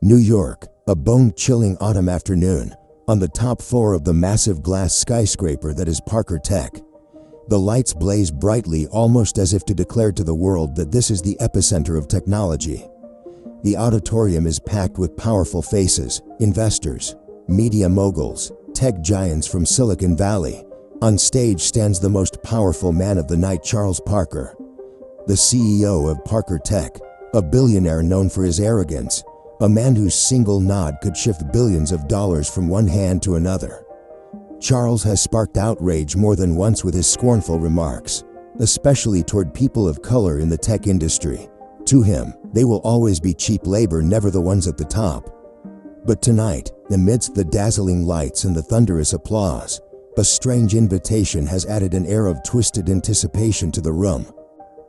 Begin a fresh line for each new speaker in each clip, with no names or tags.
New York, a bone-chilling autumn afternoon, on the top floor of the massive glass skyscraper that is ParkerTech. The lights blaze brightly, almost as if to declare to the world that this is the epicenter of technology. The auditorium is packed with powerful faces, investors, media moguls, tech giants from Silicon Valley. On stage stands the most powerful man of the night, Charles Parker, the CEO of ParkerTech, a billionaire known for his arrogance, a man whose single nod could shift billions of dollars from one hand to another. Charles has sparked outrage more than once with his scornful remarks, especially toward people of color in the tech industry. To him, they will always be cheap labor, never the ones at the top. But tonight, amidst the dazzling lights and the thunderous applause, a strange invitation has added an air of twisted anticipation to the room.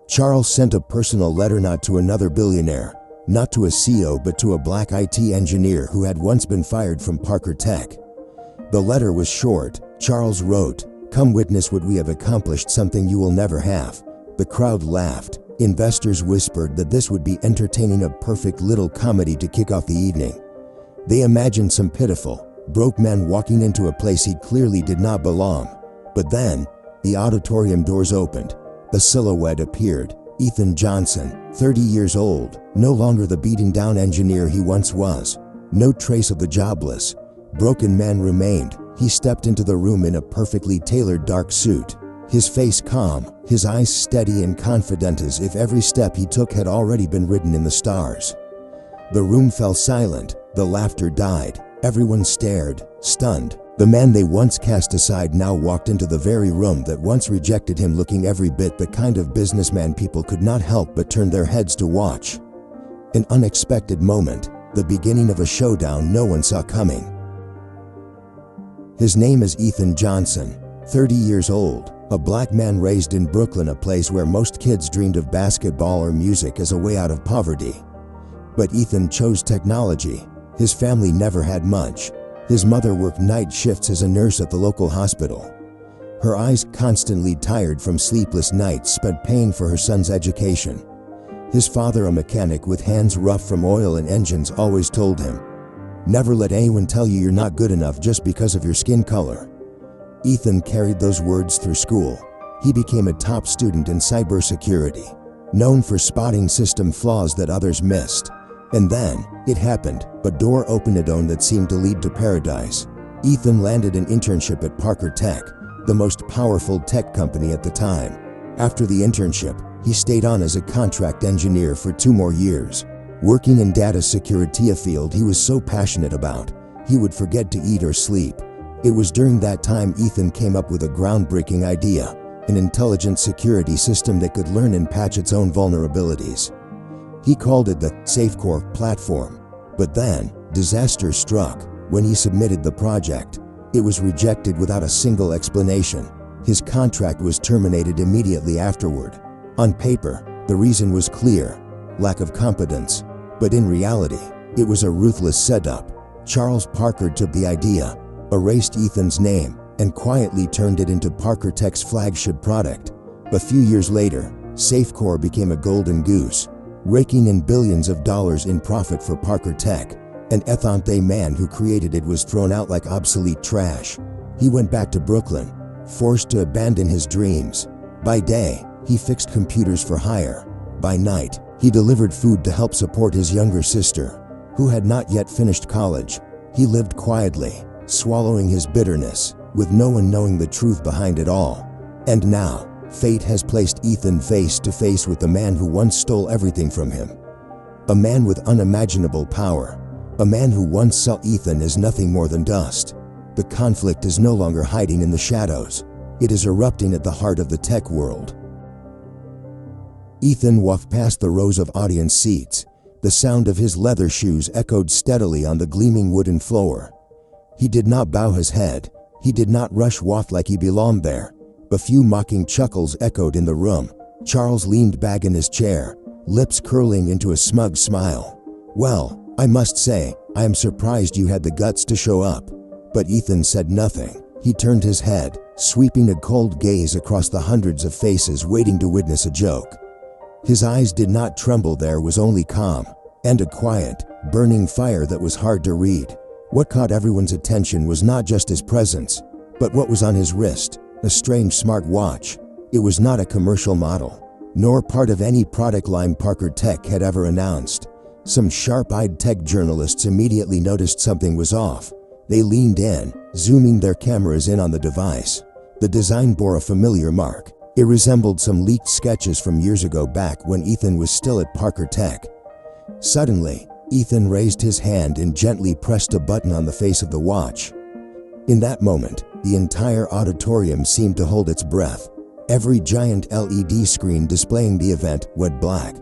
Charles sent a personal letter not to another billionaire, not to a CEO, but to a black IT engineer who had once been fired from ParkerTech. The letter was short. Charles wrote, "Come witness what we have accomplished, something you will never have." The crowd laughed. Investors whispered that this would be entertaining, a perfect little comedy to kick off the evening. They imagined some pitiful, broke man walking into a place he clearly did not belong. But then, the auditorium doors opened. A silhouette appeared. Ethan Johnson, 30 years old, no longer the beaten-down engineer he once was. No trace of the jobless, broken man remained. He stepped into the room in a perfectly tailored dark suit, his face calm, his eyes steady and confident, as if every step he took had already been written in the stars. The room fell silent. The laughter died. Everyone stared, stunned. The man they once cast aside now walked into the very room that once rejected him, looking every bit the kind of businessman people could not help but turn their heads to watch. An unexpected moment, the beginning of a showdown no one saw coming. His name is Ethan Johnson, 30 years old, a black man raised in Brooklyn, a place where most kids dreamed of basketball or music as a way out of poverty. But Ethan chose technology. His family never had much. His mother worked night shifts as a nurse at the local hospital. Her eyes constantly tired from sleepless nights spent paying for her son's education. His father, a mechanic with hands rough from oil and engines, always told him, "Never let anyone tell you you're not good enough just because of your skin color." Ethan carried those words through school. He became a top student in cybersecurity, known for spotting system flaws that others missed. And then, it happened. A door opened that seemed to lead to paradise. Ethan landed an internship at ParkerTech, the most powerful tech company at the time. After the internship, he stayed on as a contract engineer for 2 more years, working in data security, a field he was so passionate about, he would forget to eat or sleep. It was during that time Ethan came up with a groundbreaking idea, an intelligent security system that could learn and patch its own vulnerabilities. He called it the SafeCore platform. But then, disaster struck. When he submitted the project, it was rejected without a single explanation. His contract was terminated immediately afterward. On paper, the reason was clear: lack of competence. But in reality, it was a ruthless setup. Charles Parker took the idea, erased Ethan's name, and quietly turned it into ParkerTech's flagship product. A few years later, SafeCore became a golden goose, raking in billions of dollars in profit for ParkerTech. And the man who created it was thrown out like obsolete trash. He went back to Brooklyn, forced to abandon his dreams. By day, he fixed computers for hire. By night, he delivered food to help support his younger sister, who had not yet finished college. He lived quietly, swallowing his bitterness, with no one knowing the truth behind it all. And now, fate has placed Ethan face to face with the man who once stole everything from him. A man with unimaginable power. A man who once saw Ethan as nothing more than dust. The conflict is no longer hiding in the shadows. It is erupting at the heart of the tech world. Ethan walked past the rows of audience seats. The sound of his leather shoes echoed steadily on the gleaming wooden floor. He did not bow his head. He did not rush walk like he belonged there. A few mocking chuckles echoed in the room. Charles leaned back in his chair, lips curling into a smug smile. "Well, I must say, I am surprised you had the guts to show up." But Ethan said nothing. He turned his head, sweeping a cold gaze across the hundreds of faces waiting to witness a joke. His eyes did not tremble, there was only calm, and a quiet, burning fire that was hard to read. What caught everyone's attention was not just his presence, but what was on his wrist, a strange smart watch. It was not a commercial model, nor part of any product line ParkerTech had ever announced. Some sharp-eyed tech journalists immediately noticed something was off. They leaned in, zooming their cameras in on the device. The design bore a familiar mark. It resembled some leaked sketches from years ago back when Ethan was still at ParkerTech. Suddenly, Ethan raised his hand and gently pressed a button on the face of the watch. In that moment, the entire auditorium seemed to hold its breath. Every giant LED screen displaying the event went black.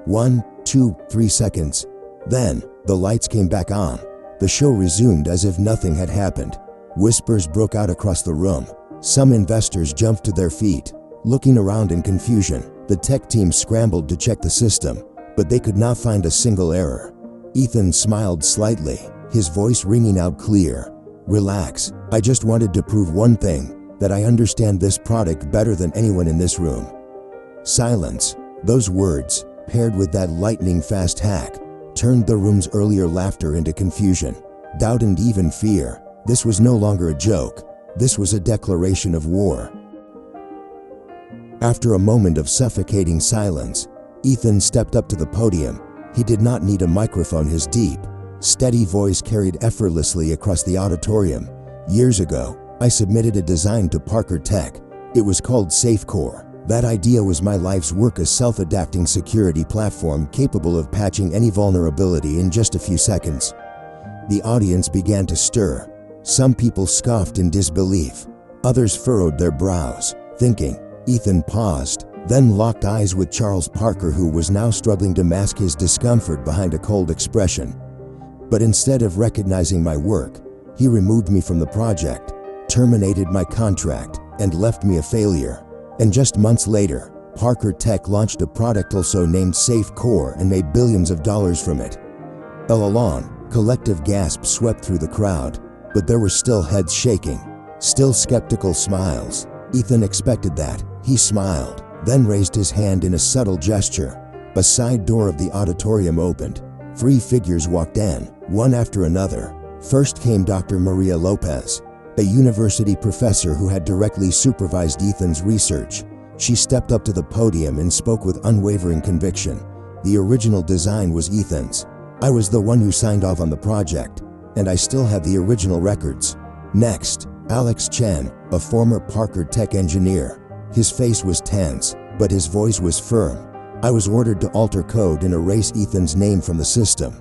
1, 2, 3 seconds. Then, the lights came back on. The show resumed as if nothing had happened. Whispers broke out across the room. Some investors jumped to their feet. Looking around in confusion, the tech team scrambled to check the system, but they could not find a single error. Ethan smiled slightly, his voice ringing out clear. "Relax, I just wanted to prove one thing, that I understand this product better than anyone in this room." Silence. Those words, paired with that lightning-fast hack, turned the room's earlier laughter into confusion, doubt and even fear. This was no longer a joke. This was a declaration of war. After a moment of suffocating silence, Ethan stepped up to the podium. He did not need a microphone. His deep, steady voice carried effortlessly across the auditorium. "Years ago, I submitted a design to ParkerTech. It was called SafeCore. That idea was my life's work, a self-adapting security platform capable of patching any vulnerability in just a few seconds." The audience began to stir. Some people scoffed in disbelief. Others furrowed their brows, thinking. Ethan paused, then locked eyes with Charles Parker, who was now struggling to mask his discomfort behind a cold expression. But instead of recognizing my work, he removed me from the project, terminated my contract, and left me a failure. And just months later, ParkerTech launched a product also named SafeCore and made billions of dollars from it. All along, collective gasps swept through the crowd, but there were still heads shaking, still skeptical smiles. Ethan expected that. He smiled, then raised his hand in a subtle gesture. A side door of the auditorium opened. 3 figures walked in, one after another. First came Dr. Maria Lopez, a university professor who had directly supervised Ethan's research. She stepped up to the podium and spoke with unwavering conviction. "The original design was Ethan's. I was the one who signed off on the project, and I still have the original records." Next, Alex Chen, a former ParkerTech engineer. His face was tense, but his voice was firm. "I was ordered to alter code and erase Ethan's name from the system.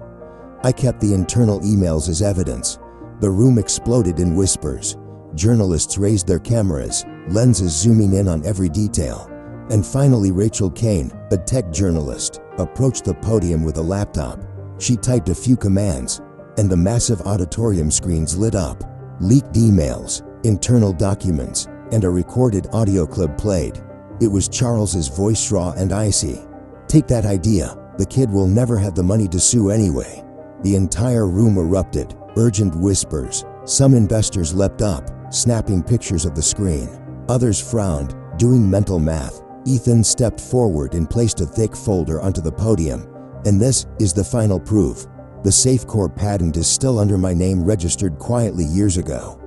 I kept the internal emails as evidence." The room exploded in whispers. Journalists raised their cameras, lenses zooming in on every detail. And finally, Rachel Kane, a tech journalist, approached the podium with a laptop. She typed a few commands, and the massive auditorium screens lit up. Leaked emails, internal documents, and a recorded audio clip played. It was Charles's voice, raw and icy. "Take that idea. The kid will never have the money to sue anyway." The entire room erupted, urgent whispers. Some investors leapt up, snapping pictures of the screen. Others frowned, doing mental math. Ethan stepped forward and placed a thick folder onto the podium. "And this is the final proof. The SafeCore patent is still under my name, registered quietly years ago."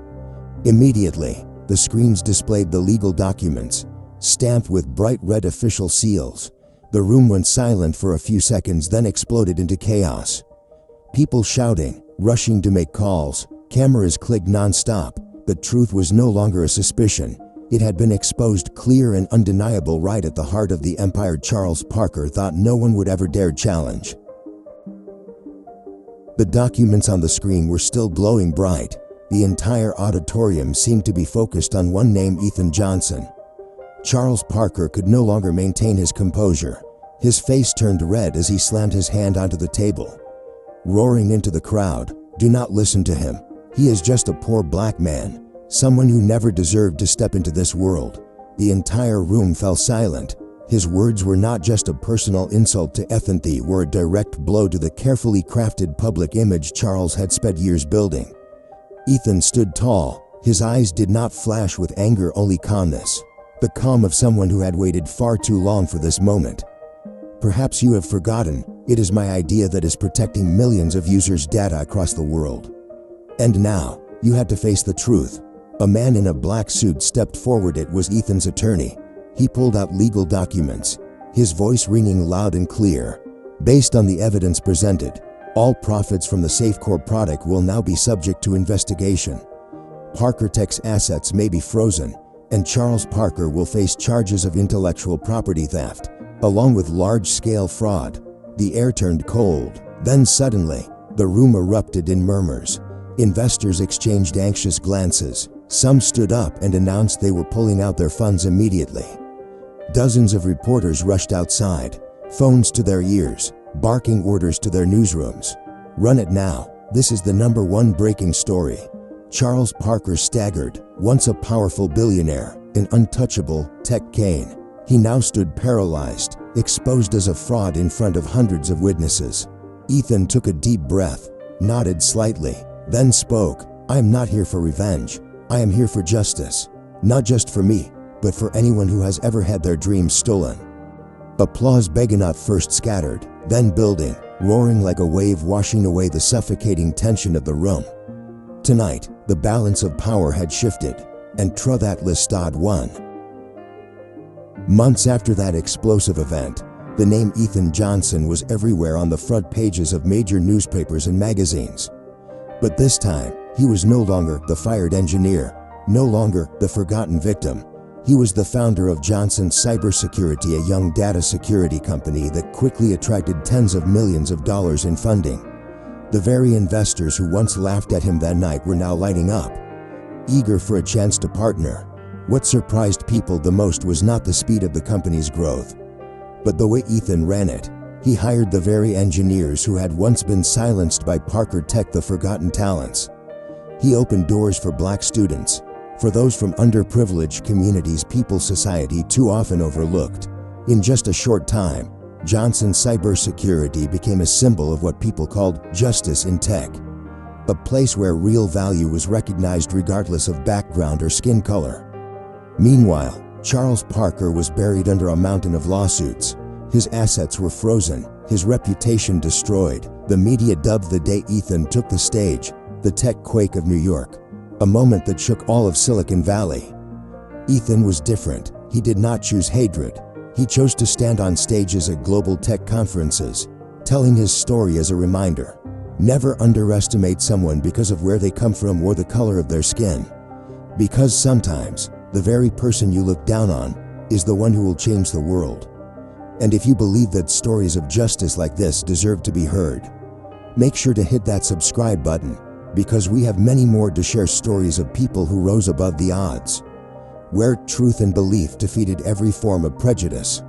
Immediately, the screens displayed the legal documents, stamped with bright red official seals. The room went silent for a few seconds, then exploded into chaos. People shouting, rushing to make calls, cameras clicked non-stop. The truth was no longer a suspicion. It had been exposed, clear and undeniable, right at the heart of the empire Charles Parker thought no one would ever dare challenge. The documents on the screen were still glowing bright. The entire auditorium seemed to be focused on one name, Ethan Johnson. Charles Parker could no longer maintain his composure. His face turned red as he slammed his hand onto the table, roaring into the crowd, "Do not listen to him. He is just a poor black man, someone who never deserved to step into this world." The entire room fell silent. His words were not just a personal insult to Ethan, they were a direct blow to the carefully crafted public image Charles had spent years building. Ethan stood tall. His eyes did not flash with anger, only calmness. The calm of someone who had waited far too long for this moment. "Perhaps you have forgotten, It is my idea that is protecting millions of users' data across the world. And now, you had to face the truth. A man in a black suit stepped forward. It was Ethan's attorney. He pulled out legal documents, his voice ringing loud and clear. Based on the evidence presented, all profits from the SafeCore product will now be subject to investigation. ParkerTech's assets may be frozen, and Charles Parker will face charges of intellectual property theft, along with large-scale fraud. The air turned cold. Then suddenly, the room erupted in murmurs. Investors exchanged anxious glances. Some stood up and announced they were pulling out their funds immediately. Dozens of reporters rushed outside, phones to their ears, barking orders to their newsrooms. Run it now. This is the #1 breaking story. Charles Parker staggered, once a powerful billionaire, an untouchable tech cane. He now stood paralyzed, exposed as a fraud in front of hundreds of witnesses. Ethan took a deep breath, nodded slightly, then spoke. "I am not here for revenge. I am here for justice. Not just for me, but for anyone who has ever had their dreams stolen." Applause began, at first scattered, then building, roaring like a wave washing away the suffocating tension of the room. Tonight, the balance of power had shifted, and Truth Atlas Stod won. Months after that explosive event, the name Ethan Johnson was everywhere on the front pages of major newspapers and magazines. But this time, he was no longer the fired engineer, no longer the forgotten victim. He was the founder of Johnson Cybersecurity, a young data security company that quickly attracted tens of millions of dollars in funding. The very investors who once laughed at him that night were now lighting up, eager for a chance to partner. What surprised people the most was not the speed of the company's growth, but the way Ethan ran it. He hired the very engineers who had once been silenced by ParkerTech, the forgotten talents. He opened doors for black students, for those from underprivileged communities people society too often overlooked. In just a short time, Johnson Cybersecurity became a symbol of what people called justice in tech, a place where real value was recognized regardless of background or skin color. Meanwhile, Charles Parker was buried under a mountain of lawsuits. His assets were frozen, his reputation destroyed. The media dubbed the day Ethan took the stage the tech quake of New York, a moment that shook all of Silicon Valley. Ethan was different. He did not choose hatred. He chose to stand on stages at global tech conferences, telling his story as a reminder. Never underestimate someone because of where they come from or the color of their skin. Because sometimes, the very person you look down on is the one who will change the world. And if you believe that stories of justice like this deserve to be heard, make sure to hit that subscribe button, because we have many more to share, stories of people who rose above the odds, where truth and belief defeated every form of prejudice.